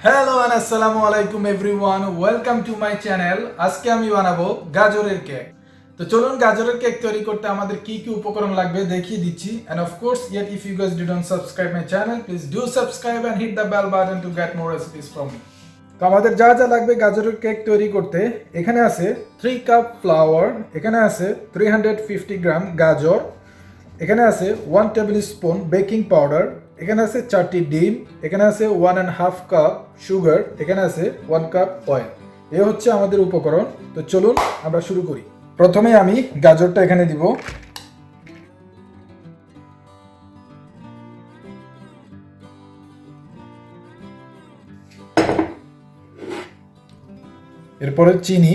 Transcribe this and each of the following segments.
Hello and আসসালামু আলাইকুম everyone, welcome to my channel. আজকে আমি বানাবো গাজরের কেক। তো চলুন গাজরের কেক তৈরি করতে আমাদের কি কি উপকরণ লাগবে দেখিয়ে দিচ্ছি। End of course yet if you guys didn't subscribe my channel, please do subscribe and hit the bell button to get more recipes from me. তো আমাদের যা যা লাগবে গাজরের কেক তৈরি করতে, এখানে আছে 3 কাপ ফ্লাওয়ার, এখানে আছে 350 গ্রাম গাজর, এখানে আছে 1 টেবিল স্পুন বেকিং পাউডার, এখানে আছে 4টি ডিম, এখানে আছে 1.5 কাপ সুগার, এখানে আছে 1 কাপ অয়েল। এই হচ্ছে আমাদের উপকরণ। তো চলুন আমরা শুরু করি। প্রথমে আমি গাজরটা এখানে দিব। এরপরে চিনি,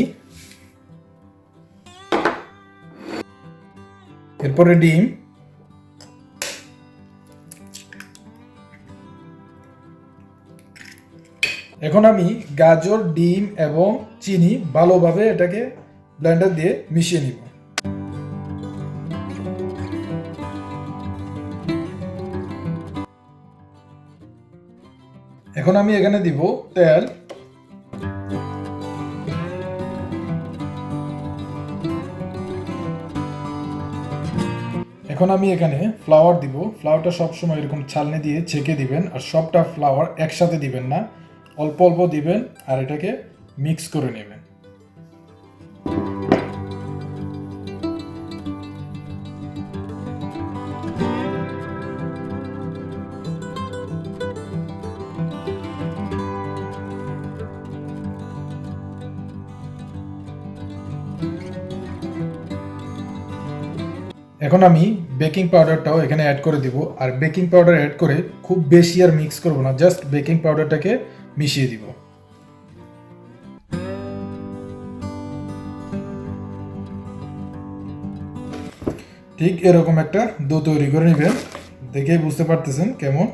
এরপরে ডিম, এখন আমি গাজর, ডিম এবং চিনি ভালোভাবে এটাকে ব্লেন্ডার দিয়ে মিশিয়ে নিব। এখন আমি এখানে দিব তেল, এখন আমি এখানে ফ্লাওয়ার দিব। ফ্লাওয়ারটা সবসময় এরকম ছালনি দিয়ে ছেঁকে দিবেন, আর সবটা ফ্লাওয়ার একসাথে দিবেন না, অল্প অল্প দিবেন আর এটাকে মিক্স করে নেবেন। এখন আমি বেকিং পাউডারটাও এখানে অ্যাড করে দিব, আর বেকিং পাউডার অ্যাড করে খুব বেশি আর মিক্স করব না, জাস্ট বেকিং পাউডারটাকে মিশিয়ে দিব। ঠিক এরকম একটা ডো তৈরি করে নেবেন। দেখেই বুঝতে পারতেছেন কেমন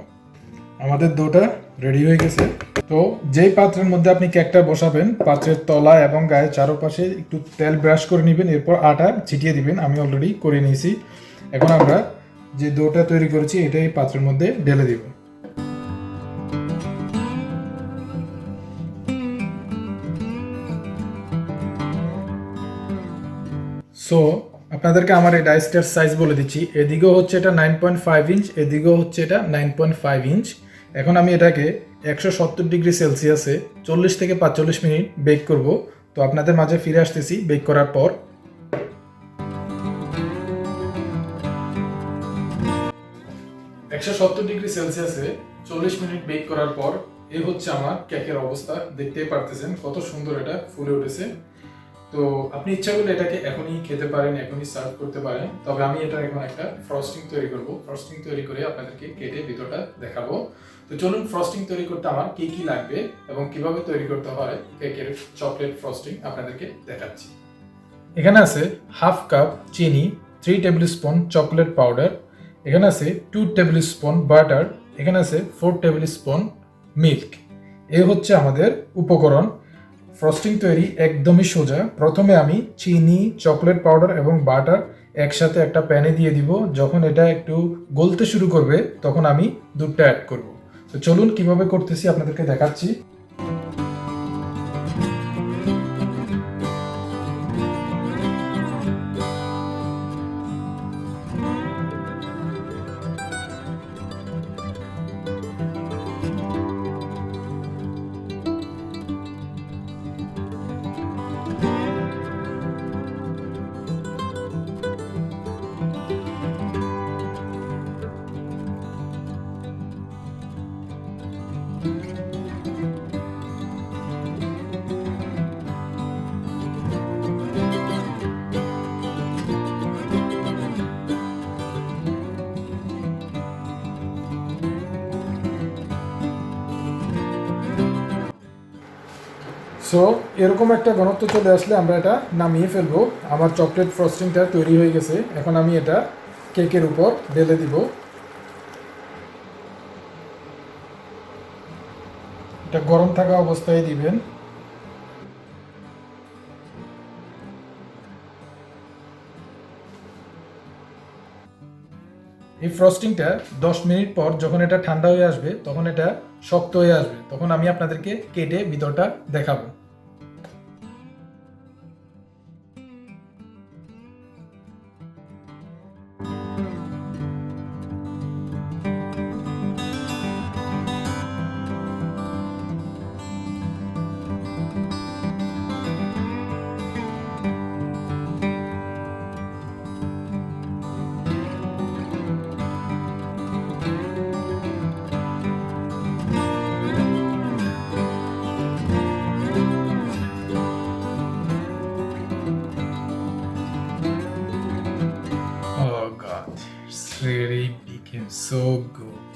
আমাদের ডোটা রেডি হয়ে গেছে। তো যেই পাত্রের মধ্যে আপনি কেকটা বসাবেন, পাত্রের তলা এবং গায়ে চারপাশে একটু তেল ব্রাশ করে নেবেন, এরপর আটা ছিটিয়ে দিবেন। আমি অলরেডি করে নিয়েছি। এখন আমরা যে ডোটা তৈরি করেছি এটা এই পাত্রের মধ্যে ঢেলে দিব। সো আপনাদেরকে আমার এই ডাইসটার সাইজ বলে দিচ্ছি। এদিকেও হচ্ছে এটা 9.5 ইঞ্চ, এদিকেও হচ্ছে এটা 9.5 ইঞ্চ। এখন আমি এটাকে 170 ডিগ্রি সেলসিয়াসে 40 থেকে 45 মিনিট বেক করব। তো আপনাদের মাঝে ফিরে আসতেছি বেক করার পর। 170 ডিগ্রি সেলসিয়াসে 40 মিনিট বেক করার পর এই হচ্ছে আমার কেকের অবস্থা। দেখতেই পারতেছেন কত সুন্দর এটা ফুলে উঠেছে। তো আপনি ইচ্ছা করলে এটাকে এখনই খেতে পারেন, এখনই সার্ভ করতে পারেন। তবে আমি এটা এখন একটা ফ্রস্টিং তৈরি করব। ফ্রস্টিং তৈরি করে আপনাদেরকে কেটে ভিতরটা দেখাবো। তো চলুন ফ্রস্টিং তৈরি করতে আমার কি কি লাগবে এবং কিভাবে তৈরি করতে হয় কেকের চকলেট ফ্রস্টিং আপনাদেরকে দেখাচ্ছি। এখানে আছে 1/2 কাপ চিনি, 3 টেবিল স্পুন চকলেট পাউডার, এখানে আছে 2 টেবিল স্পুন বাটার, এখানে আছে 4 টেবিল স্পুন মিল্ক। এই হচ্ছে আমাদের উপকরণ। ফ্রস্টিং তৈরি একদমই সোজা। প্রথমে আমি চিনি, চকলেট পাউডার এবং বাটার একসাথে একটা প্যানে দিয়ে দিব। যখন এটা একটু গলতে শুরু করবে তখন আমি দুধটা অ্যাড করব। তো চলুন কিভাবে করতেছি আপনাদেরকে দেখাচ্ছি। সো এরকম একটা ঘনত্ব চলে আসলে আমরা এটা নামিয়ে ফেলবো। আমার চকলেট ফ্রস্টিংটা তৈরি হয়ে গেছে। এখন আমি এটা কেকের উপর ঢেলে দিব। এটা গরম থাকা অবস্থায় দিবেন। এই ফ্রস্টিংটা 10 মিনিট পর যখন এটা ঠান্ডা হয়ে আসবে তখন এটা শক্ত হয়ে আসবে, তখন আমি আপনাদেরকে কেটে ভিতরটা দেখাবো। Oh god, it's really became so good.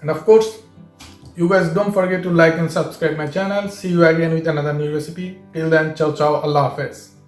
And of course, you guys don't forget to like and subscribe my channel. See you again with another new recipe. Till then, ciao ciao, Allah Hafiz.